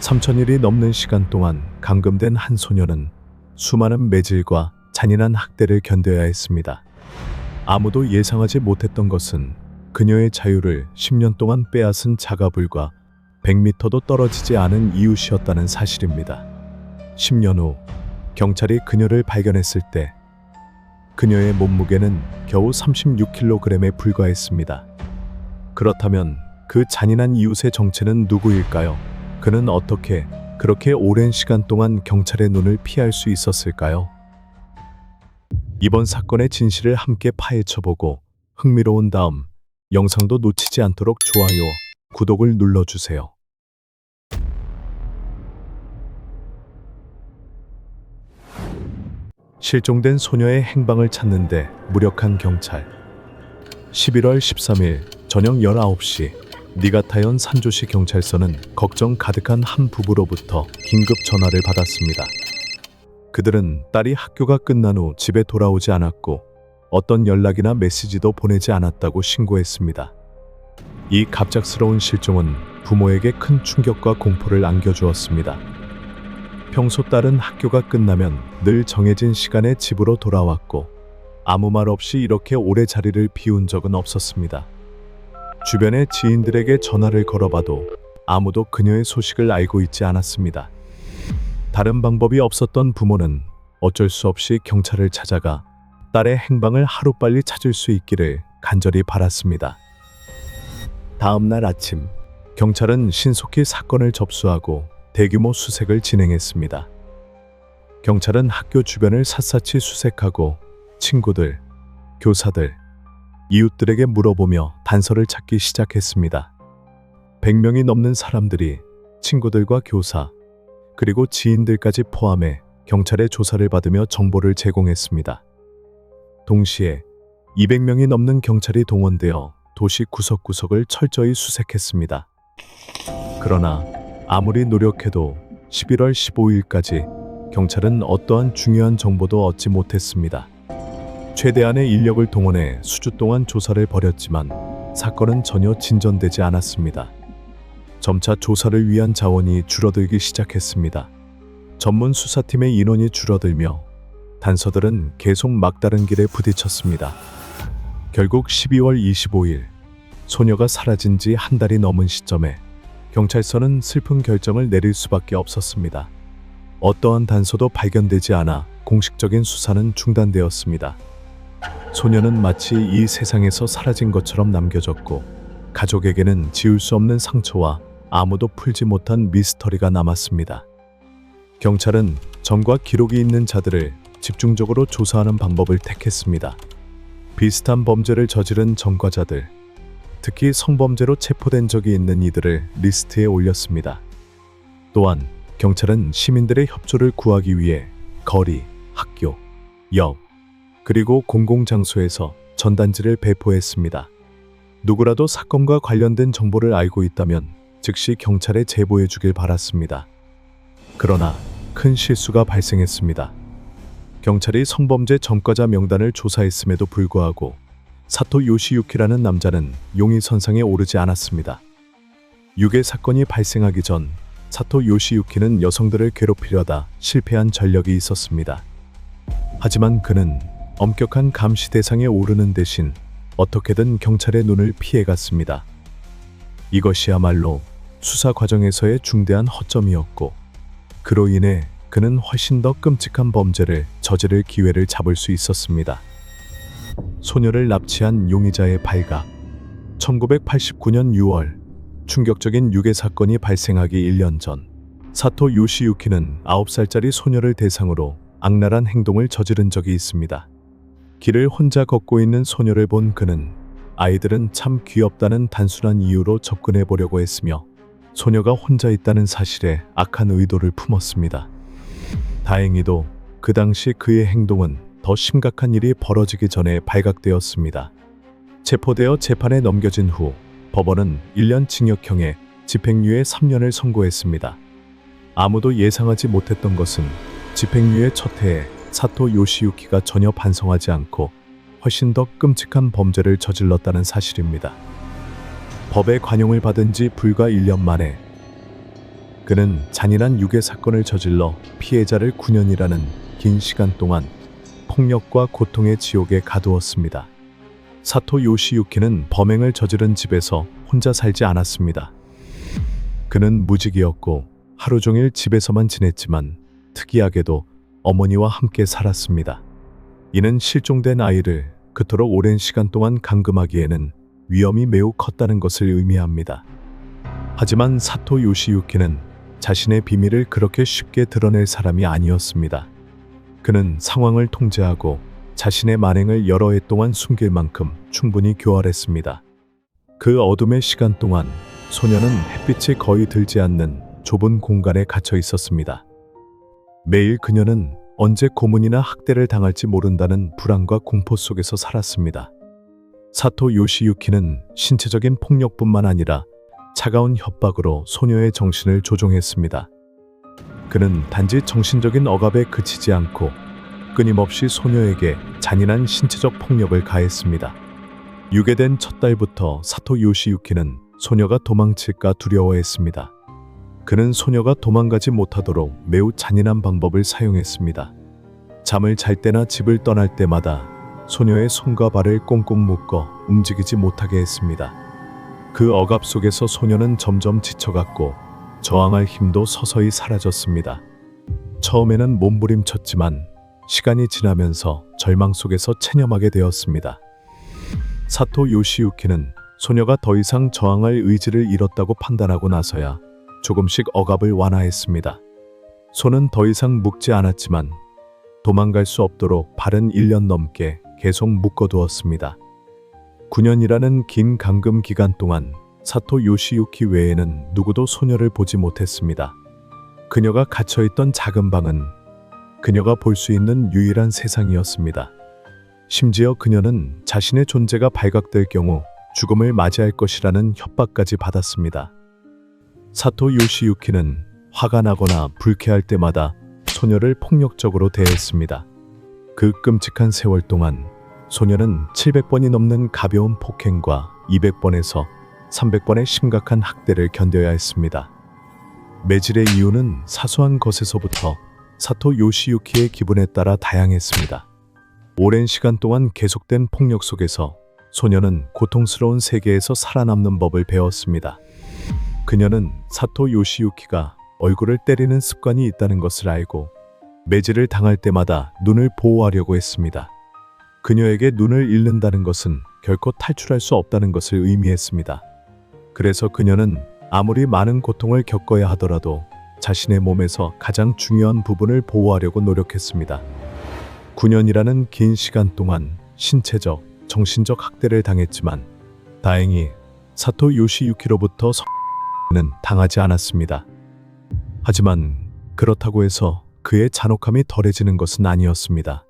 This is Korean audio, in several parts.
3천일이 넘는 시간 동안 감금된 한 소녀는 수많은 매질과 잔인한 학대를 견뎌야 했습니다. 아무도 예상하지 못했던 것은 그녀의 자유를 10년 동안 빼앗은 자가불과 100m도 떨어지지 않은 이웃이었다는 사실입니다. 10년 후 경찰이 그녀를 발견했을 때 그녀의 몸무게는 겨우 36kg에 불과했습니다. 그렇다면 그 잔인한 이웃의 정체는 누구일까요? 그는 어떻게 그렇게 오랜 시간 동안 경찰의 눈을 피할 수 있었을까요? 이번 사건의 진실을 함께 파헤쳐보고 흥미로운 다음 영상도 놓치지 않도록 좋아요, 구독을 눌러주세요. 실종된 소녀의 행방을 찾는데 무력한 경찰. 11월 13일 저녁 19시 니가타현 산조시 경찰서는 걱정 가득한 한 부부로부터 긴급 전화를 받았습니다. 그들은 딸이 학교가 끝난 후 집에 돌아오지 않았고 어떤 연락이나 메시지도 보내지 않았다고 신고했습니다. 이 갑작스러운 실종은 부모에게 큰 충격과 공포를 안겨주었습니다. 평소 딸은 학교가 끝나면 늘 정해진 시간에 집으로 돌아왔고 아무 말 없이 이렇게 오래 자리를 비운 적은 없었습니다. 주변의 지인들에게 전화를 걸어봐도 아무도 그녀의 소식을 알고 있지 않았습니다. 다른 방법이 없었던 부모는 어쩔 수 없이 경찰을 찾아가 딸의 행방을 하루빨리 찾을 수 있기를 간절히 바랐습니다. 다음 날 아침, 경찰은 신속히 사건을 접수하고 대규모 수색을 진행했습니다. 경찰은 학교 주변을 샅샅이 수색하고 친구들, 교사들, 이웃들에게 물어보며 단서를 찾기 시작했습니다. 100명이 넘는 사람들이 친구들과 교사, 그리고 지인들까지 포함해 경찰의 조사를 받으며 정보를 제공했습니다. 동시에 200명이 넘는 경찰이 동원되어 도시 구석구석을 철저히 수색했습니다. 그러나 아무리 노력해도 11월 15일까지 경찰은 어떠한 중요한 정보도 얻지 못했습니다. 최대한의 인력을 동원해 수주 동안 조사를 벌였지만 사건은 전혀 진전되지 않았습니다. 점차 조사를 위한 자원이 줄어들기 시작했습니다. 전문 수사팀의 인원이 줄어들며 단서들은 계속 막다른 길에 부딪혔습니다. 결국 12월 25일 소녀가 사라진 지 한 달이 넘은 시점에 경찰서는 슬픈 결정을 내릴 수밖에 없었습니다. 어떠한 단서도 발견되지 않아 공식적인 수사는 중단되었습니다. 소녀는 마치 이 세상에서 사라진 것처럼 남겨졌고 가족에게는 지울 수 없는 상처와 아무도 풀지 못한 미스터리가 남았습니다. 경찰은 점과 기록이 있는 자들을 집중적으로 조사하는 방법을 택했습니다. 비슷한 범죄를 저지른 전과자들, 특히 성범죄로 체포된 적이 있는 이들을 리스트에 올렸습니다. 또한 경찰은 시민들의 협조를 구하기 위해 거리, 학교, 역, 그리고 공공장소에서 전단지를 배포했습니다. 누구라도 사건과 관련된 정보를 알고 있다면 즉시 경찰에 제보해 주길 바랐습니다. 그러나 큰 실수가 발생했습니다. 경찰이 성범죄 전과자 명단을 조사했음에도 불구하고 사토 요시유키라는 남자는 용의선상에 오르지 않았습니다. 유괴 사건이 발생하기 전 사토 요시유키는 여성들을 괴롭히려다 실패한 전력이 있었습니다. 하지만 그는 엄격한 감시 대상에 오르는 대신 어떻게든 경찰의 눈을 피해갔습니다. 이것이야말로 수사 과정에서의 중대한 허점이었고 그로 인해 그는 훨씬 더 끔찍한 범죄를 저지를 기회를 잡을 수 있었습니다. 소녀를 납치한 용의자의 발각. 1989년 6월 충격적인 유괴 사건이 발생하기 1년 전 사토 요시유키는 9살짜리 소녀를 대상으로 악랄한 행동을 저지른 적이 있습니다. 길을 혼자 걷고 있는 소녀를 본 그는 아이들은 참 귀엽다는 단순한 이유로 접근해 보려고 했으며 소녀가 혼자 있다는 사실에 악한 의도를 품었습니다. 다행히도 그 당시 그의 행동은 더 심각한 일이 벌어지기 전에 발각되었습니다. 체포되어 재판에 넘겨진 후 법원은 1년 징역형에 집행유예 3년을 선고했습니다. 아무도 예상하지 못했던 것은 집행유예 첫 해에 사토 요시유키가 전혀 반성하지 않고 훨씬 더 끔찍한 범죄를 저질렀다는 사실입니다. 법의 관용을 받은 지 불과 1년 만에 그는 잔인한 유괴 사건을 저질러 피해자를 9년이라는 긴 시간 동안 폭력과 고통의 지옥에 가두었습니다. 사토 요시유키는 범행을 저지른 집에서 혼자 살지 않았습니다. 그는 무직이었고 하루 종일 집에서만 지냈지만 특이하게도 어머니와 함께 살았습니다. 이는 실종된 아이를 그토록 오랜 시간 동안 감금하기에는 위험이 매우 컸다는 것을 의미합니다. 하지만 사토 요시유키는 자신의 비밀을 그렇게 쉽게 드러낼 사람이 아니었습니다. 그는 상황을 통제하고 자신의 만행을 여러 해 동안 숨길 만큼 충분히 교활했습니다. 그 어둠의 시간 동안 소녀는 햇빛이 거의 들지 않는 좁은 공간에 갇혀 있었습니다. 매일 그녀는 언제 고문이나 학대를 당할지 모른다는 불안과 공포 속에서 살았습니다. 사토 요시유키는 신체적인 폭력뿐만 아니라 차가운 협박으로 소녀의 정신을 조종했습니다. 그는 단지 정신적인 억압에 그치지 않고 끊임없이 소녀에게 잔인한 신체적 폭력을 가했습니다. 유괴된 첫 달부터 사토 요시유키는 소녀가 도망칠까 두려워했습니다. 그는 소녀가 도망가지 못하도록 매우 잔인한 방법을 사용했습니다. 잠을 잘 때나 집을 떠날 때마다 소녀의 손과 발을 꽁꽁 묶어 움직이지 못하게 했습니다. 그 억압 속에서 소녀는 점점 지쳐갔고 저항할 힘도 서서히 사라졌습니다. 처음에는 몸부림쳤지만 시간이 지나면서 절망 속에서 체념하게 되었습니다. 사토 요시유키는 소녀가 더 이상 저항할 의지를 잃었다고 판단하고 나서야 조금씩 억압을 완화했습니다. 손은 더 이상 묶지 않았지만 도망갈 수 없도록 발은 1년 넘게 계속 묶어두었습니다. 9년이라는 긴 감금 기간 동안 사토 요시유키 외에는 누구도 소녀를 보지 못했습니다. 그녀가 갇혀있던 작은 방은 그녀가 볼 수 있는 유일한 세상이었습니다. 심지어 그녀는 자신의 존재가 발각될 경우 죽음을 맞이할 것이라는 협박까지 받았습니다. 사토 요시유키는 화가 나거나 불쾌할 때마다 소녀를 폭력적으로 대했습니다. 그 끔찍한 세월 동안 소녀는 700번이 넘는 가벼운 폭행과 200번에서 300번의 심각한 학대를 견뎌야 했습니다. 매질의 이유는 사소한 것에서부터 사토 요시유키의 기분에 따라 다양했습니다. 오랜 시간 동안 계속된 폭력 속에서 소녀는 고통스러운 세계에서 살아남는 법을 배웠습니다. 그녀는 사토 요시유키가 얼굴을 때리는 습관이 있다는 것을 알고 매질을 당할 때마다 눈을 보호하려고 했습니다. 그녀에게 눈을 잃는다는 것은 결코 탈출할 수 없다는 것을 의미했습니다. 그래서 그녀는 아무리 많은 고통을 겪어야 하더라도 자신의 몸에서 가장 중요한 부분을 보호하려고 노력했습니다. 9년이라는 긴 시간 동안 신체적, 정신적 학대를 당했지만 다행히 사토 요시유키로부터 는 당하지 않았습니다. 하지만 그렇다고 해서 그의 잔혹함이 덜해지는 것은 아니었습니다.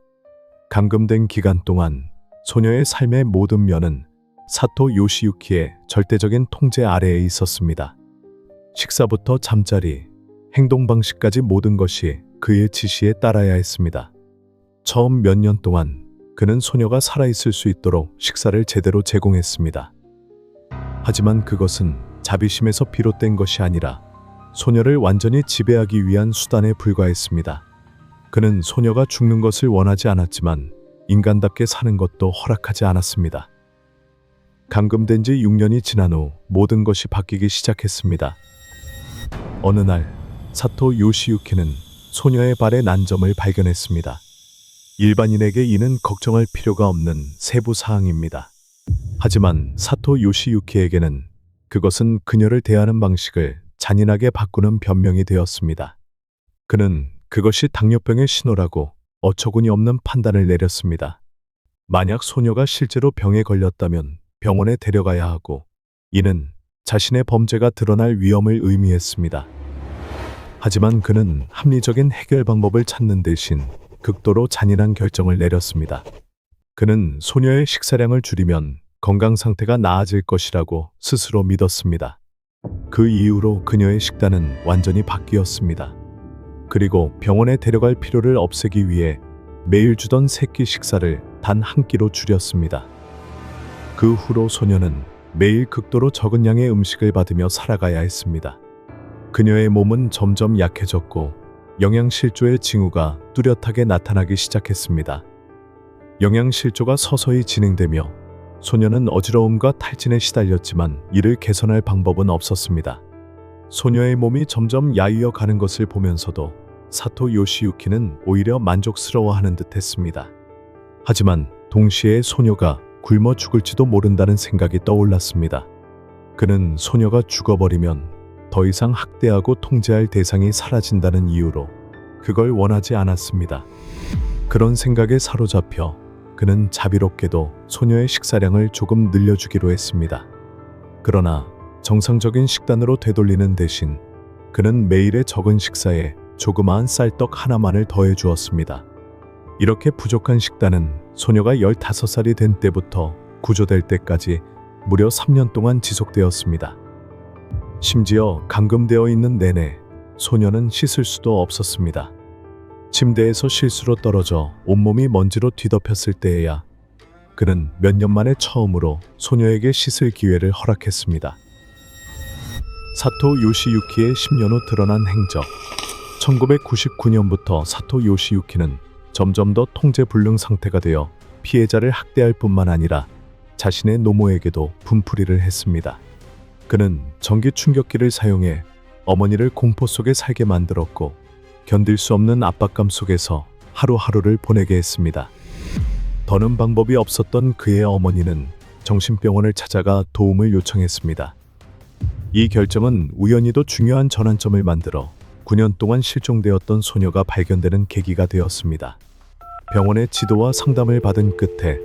감금된 기간 동안 소녀의 삶의 모든 면은 사토 요시유키의 절대적인 통제 아래에 있었습니다. 식사부터 잠자리, 행동 방식까지 모든 것이 그의 지시에 따라야 했습니다. 처음 몇 년 동안 그는 소녀가 살아있을 수 있도록 식사를 제대로 제공했습니다. 하지만 그것은 자비심에서 비롯된 것이 아니라 소녀를 완전히 지배하기 위한 수단에 불과했습니다. 그는 소녀가 죽는 것을 원하지 않았지만 인간답게 사는 것도 허락하지 않았습니다. 감금된 지 6년이 지난 후 모든 것이 바뀌기 시작했습니다. 어느 날 사토 요시유키는 소녀의 발에 난점을 발견했습니다. 일반인에게 이는 걱정할 필요가 없는 세부 사항입니다. 하지만 사토 요시유키에게는 그것은 그녀를 대하는 방식을 잔인하게 바꾸는 변명이 되었습니다. 그는 그것이 당뇨병의 신호라고 어처구니 없는 판단을 내렸습니다. 만약 소녀가 실제로 병에 걸렸다면 병원에 데려가야 하고 이는 자신의 범죄가 드러날 위험을 의미했습니다. 하지만 그는 합리적인 해결 방법을 찾는 대신 극도로 잔인한 결정을 내렸습니다. 그는 소녀의 식사량을 줄이면 건강 상태가 나아질 것이라고 스스로 믿었습니다. 그 이후로 그녀의 식단은 완전히 바뀌었습니다. 그리고 병원에 데려갈 필요를 없애기 위해 매일 주던 세끼 식사를 단 한 끼로 줄였습니다. 그 후로 소녀는 매일 극도로 적은 양의 음식을 받으며 살아가야 했습니다. 그녀의 몸은 점점 약해졌고 영양실조의 징후가 뚜렷하게 나타나기 시작했습니다. 영양실조가 서서히 진행되며 소녀는 어지러움과 탈진에 시달렸지만 이를 개선할 방법은 없었습니다. 소녀의 몸이 점점 야위어 가는 것을 보면서도 사토 요시유키는 오히려 만족스러워하는 듯했습니다. 하지만 동시에 소녀가 굶어 죽을지도 모른다는 생각이 떠올랐습니다. 그는 소녀가 죽어버리면 더 이상 학대하고 통제할 대상이 사라진다는 이유로 그걸 원하지 않았습니다. 그런 생각에 사로잡혀 그는 자비롭게도 소녀의 식사량을 조금 늘려주기로 했습니다. 그러나 정상적인 식단으로 되돌리는 대신 그는 매일의 적은 식사에 조그마한 쌀떡 하나만을 더해 주었습니다. 이렇게 부족한 식단은 소녀가 15살이 된 때부터 구조될 때까지 무려 3년 동안 지속되었습니다. 심지어 감금되어 있는 내내 소녀는 씻을 수도 없었습니다. 침대에서 실수로 떨어져 온몸이 먼지로 뒤덮였을 때에야 그는 몇 년 만에 처음으로 소녀에게 씻을 기회를 허락했습니다. 사토 요시유키의 10년 후 드러난 행적. 1999년부터 사토 요시유키는 점점 더 통제불능 상태가 되어 피해자를 학대할 뿐만 아니라 자신의 노모에게도 분풀이를 했습니다. 그는 전기 충격기를 사용해 어머니를 공포 속에 살게 만들었고 견딜 수 없는 압박감 속에서 하루하루를 보내게 했습니다. 더는 방법이 없었던 그의 어머니는 정신병원을 찾아가 도움을 요청했습니다. 이 결정은 우연히도 중요한 전환점을 만들어 9년 동안 실종되었던 소녀가 발견되는 계기가 되었습니다. 병원의 지도와 상담을 받은 끝에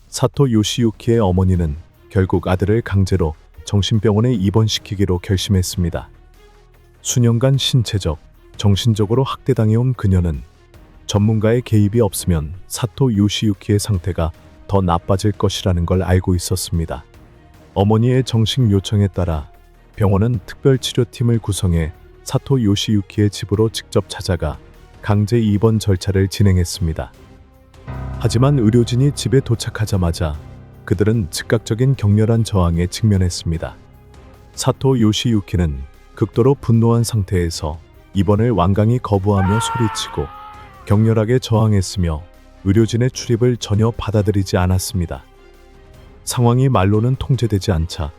사토 요시유키의 어머니는 결국 아들을 강제로 정신병원에 입원시키기로 결심했습니다. 수년간 신체적, 정신적으로 학대당해온 그녀는 전문가의 개입이 없으면 사토 요시유키의 상태가 더 나빠질 것이라는 걸 알고 있었습니다. 어머니의 정식 요청에 따라 병원은 특별치료팀을 구성해 사토 요시유키의 집으로 직접 찾아가 강제 입원 절차를 진행했습니다. 하지만 의료진이 집에 도착하자마자 그들은 즉각적인 격렬한 저항에 직면했습니다. 사토 요시유키는 극도로 분노한 상태에서 입원을 완강히 거부하며 소리치고 격렬하게 저항했으며 의료진의 출입을 전혀 받아들이지 않았습니다. 상황이 말로는 통제되지 않자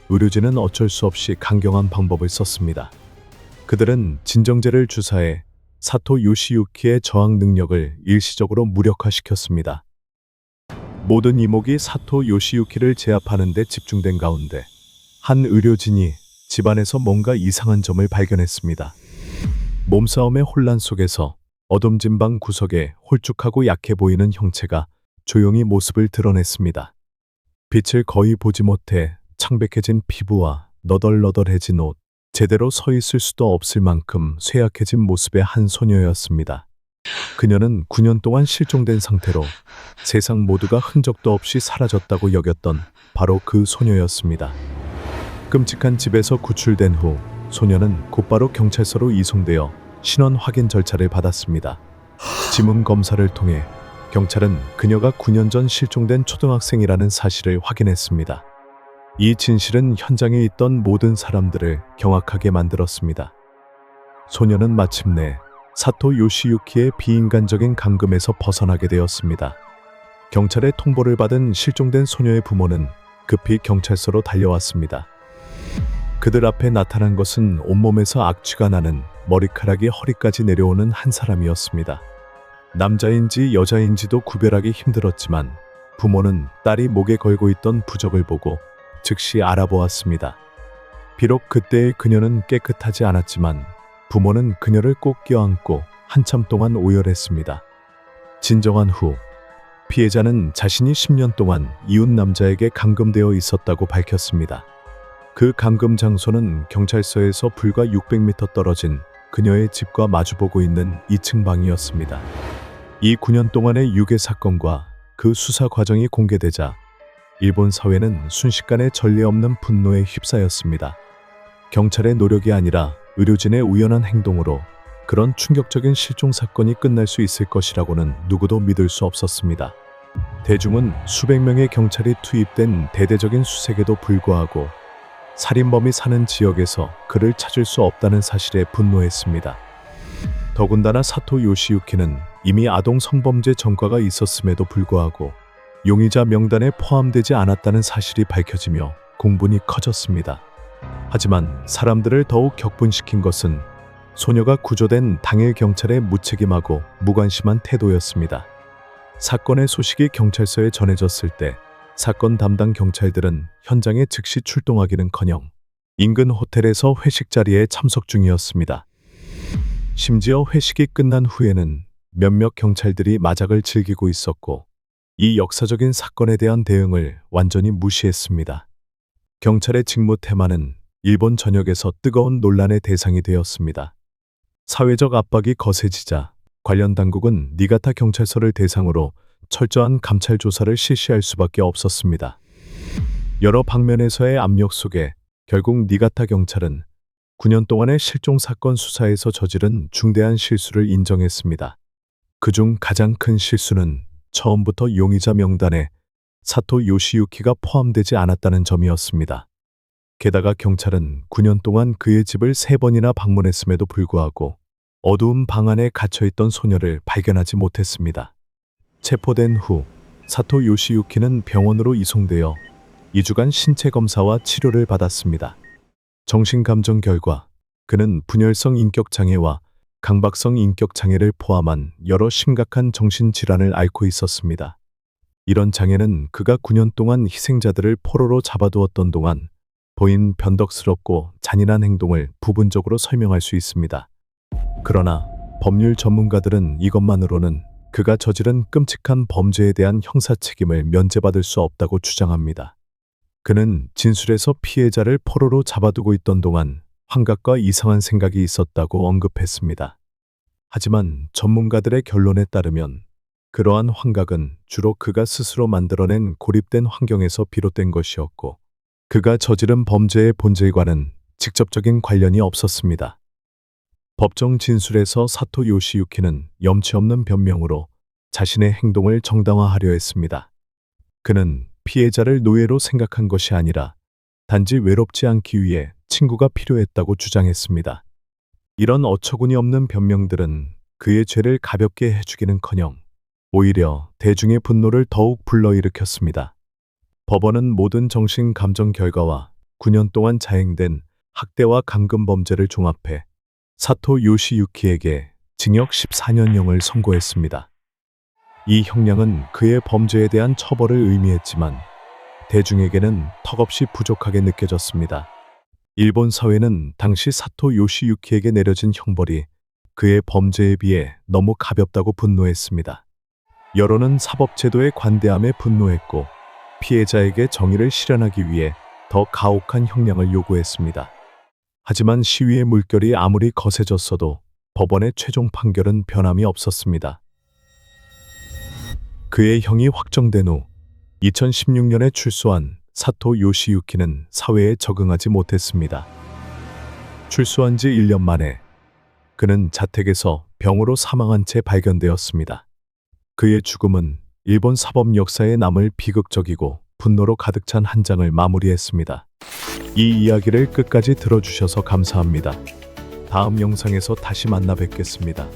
의료진은 어쩔 수 없이 강경한 방법을 썼습니다. 그들은 진정제를 주사해 사토 요시유키의 저항 능력을 일시적으로 무력화시켰습니다. 모든 이목이 사토 요시유키를 제압하는 데 집중된 가운데 한 의료진이 집안에서 뭔가 이상한 점을 발견했습니다. 몸싸움의 혼란 속에서 어둠진 방 구석에 홀쭉하고 약해 보이는 형체가 조용히 모습을 드러냈습니다. 빛을 거의 보지 못해 창백해진 피부와 너덜너덜해진 옷, 제대로 서 있을 수도 없을 만큼 쇠약해진 모습의 한 소녀였습니다. 그녀는 9년 동안 실종된 상태로 세상 모두가 흔적도 없이 사라졌다고 여겼던 바로 그 소녀였습니다. 끔찍한 집에서 구출된 후 소녀는 곧바로 경찰서로 이송되어 신원 확인 절차를 받았습니다. 지문 검사를 통해 경찰은 그녀가 9년 전 실종된 초등학생이라는 사실을 확인했습니다. 이 진실은 현장에 있던 모든 사람들을 경악하게 만들었습니다. 소녀는 마침내 사토 요시유키의 비인간적인 감금에서 벗어나게 되었습니다. 경찰의 통보를 받은 실종된 소녀의 부모는 급히 경찰서로 달려왔습니다. 그들 앞에 나타난 것은 온몸에서 악취가 나는 머리카락이 허리까지 내려오는 한 사람이었습니다. 남자인지 여자인지도 구별하기 힘들었지만 부모는 딸이 목에 걸고 있던 부적을 보고 즉시 알아보았습니다. 비록 그때의 그녀는 깨끗하지 않았지만 부모는 그녀를 꼭 껴안고 한참 동안 오열했습니다. 진정한 후 피해자는 자신이 10년 동안 이웃 남자에게 감금되어 있었다고 밝혔습니다. 그 감금 장소는 경찰서에서 불과 600m 떨어진 그녀의 집과 마주보고 있는 2층 방이었습니다. 이 9년 동안의 유괴 사건과 그 수사 과정이 공개되자 일본 사회는 순식간에 전례 없는 분노에 휩싸였습니다. 경찰의 노력이 아니라 의료진의 우연한 행동으로 그런 충격적인 실종 사건이 끝날 수 있을 것이라고는 누구도 믿을 수 없었습니다. 대중은 수백 명의 경찰이 투입된 대대적인 수색에도 불구하고 살인범이 사는 지역에서 그를 찾을 수 없다는 사실에 분노했습니다. 더군다나 사토 요시유키는 이미 아동 성범죄 전과가 있었음에도 불구하고 용의자 명단에 포함되지 않았다는 사실이 밝혀지며 공분이 커졌습니다. 하지만 사람들을 더욱 격분시킨 것은 소녀가 구조된 당일 경찰의 무책임하고 무관심한 태도였습니다. 사건의 소식이 경찰서에 전해졌을 때 사건 담당 경찰들은 현장에 즉시 출동하기는커녕 인근 호텔에서 회식 자리에 참석 중이었습니다. 심지어 회식이 끝난 후에는 몇몇 경찰들이 마작을 즐기고 있었고 이 역사적인 사건에 대한 대응을 완전히 무시했습니다. 경찰의 직무 테마는 일본 전역에서 뜨거운 논란의 대상이 되었습니다. 사회적 압박이 거세지자 관련 당국은 니가타 경찰서를 대상으로 철저한 감찰 조사를 실시할 수밖에 없었습니다. 여러 방면에서의 압력 속에 결국 니가타 경찰은 9년 동안의 실종 사건 수사에서 저지른 중대한 실수를 인정했습니다. 그중 가장 큰 실수는 처음부터 용의자 명단에 사토 요시유키가 포함되지 않았다는 점이었습니다. 게다가 경찰은 9년 동안 그의 집을 3번이나 방문했음에도 불구하고 어두운 방 안에 갇혀있던 소녀를 발견하지 못했습니다. 체포된 후 사토 요시유키는 병원으로 이송되어 2주간 신체 검사와 치료를 받았습니다. 정신감정 결과 그는 분열성 인격장애와 강박성 인격장애를 포함한 여러 심각한 정신질환을 앓고 있었습니다. 이런 장애는 그가 9년 동안 희생자들을 포로로 잡아두었던 동안 보인 변덕스럽고 잔인한 행동을 부분적으로 설명할 수 있습니다. 그러나 법률 전문가들은 이것만으로는 그가 저지른 끔찍한 범죄에 대한 형사 책임을 면제받을 수 없다고 주장합니다. 그는 진술에서 피해자를 포로로 잡아두고 있던 동안 환각과 이상한 생각이 있었다고 언급했습니다. 하지만 전문가들의 결론에 따르면 그러한 환각은 주로 그가 스스로 만들어낸 고립된 환경에서 비롯된 것이었고 그가 저지른 범죄의 본질과는 직접적인 관련이 없었습니다. 법정 진술에서 사토 요시유키는 염치 없는 변명으로 자신의 행동을 정당화하려 했습니다. 그는 피해자를 노예로 생각한 것이 아니라 단지 외롭지 않기 위해 친구가 필요했다고 주장했습니다. 이런 어처구니 없는 변명들은 그의 죄를 가볍게 해주기는커녕 오히려 대중의 분노를 더욱 불러일으켰습니다. 법원은 모든 정신 감정 결과와 9년 동안 자행된 학대와 감금 범죄를 종합해 사토 요시유키에게 징역 14년형을 선고했습니다. 이 형량은 그의 범죄에 대한 처벌을 의미했지만 대중에게는 턱없이 부족하게 느껴졌습니다. 일본 사회는 당시 사토 요시유키에게 내려진 형벌이 그의 범죄에 비해 너무 가볍다고 분노했습니다. 여론은 사법제도의 관대함에 분노했고 피해자에게 정의를 실현하기 위해 더 가혹한 형량을 요구했습니다. 하지만 시위의 물결이 아무리 거세졌어도 법원의 최종 판결은 변함이 없었습니다. 그의 형이 확정된 후 2016년에 출소한 사토 요시유키는 사회에 적응하지 못했습니다. 출소한 지 1년 만에 그는 자택에서 병으로 사망한 채 발견되었습니다. 그의 죽음은 일본 사법 역사에 남을 비극적이고 분노로 가득 찬 한 장을 마무리했습니다. 이 이야기를 끝까지 들어주셔서 감사합니다. 다음 영상에서 다시 만나 뵙겠습니다.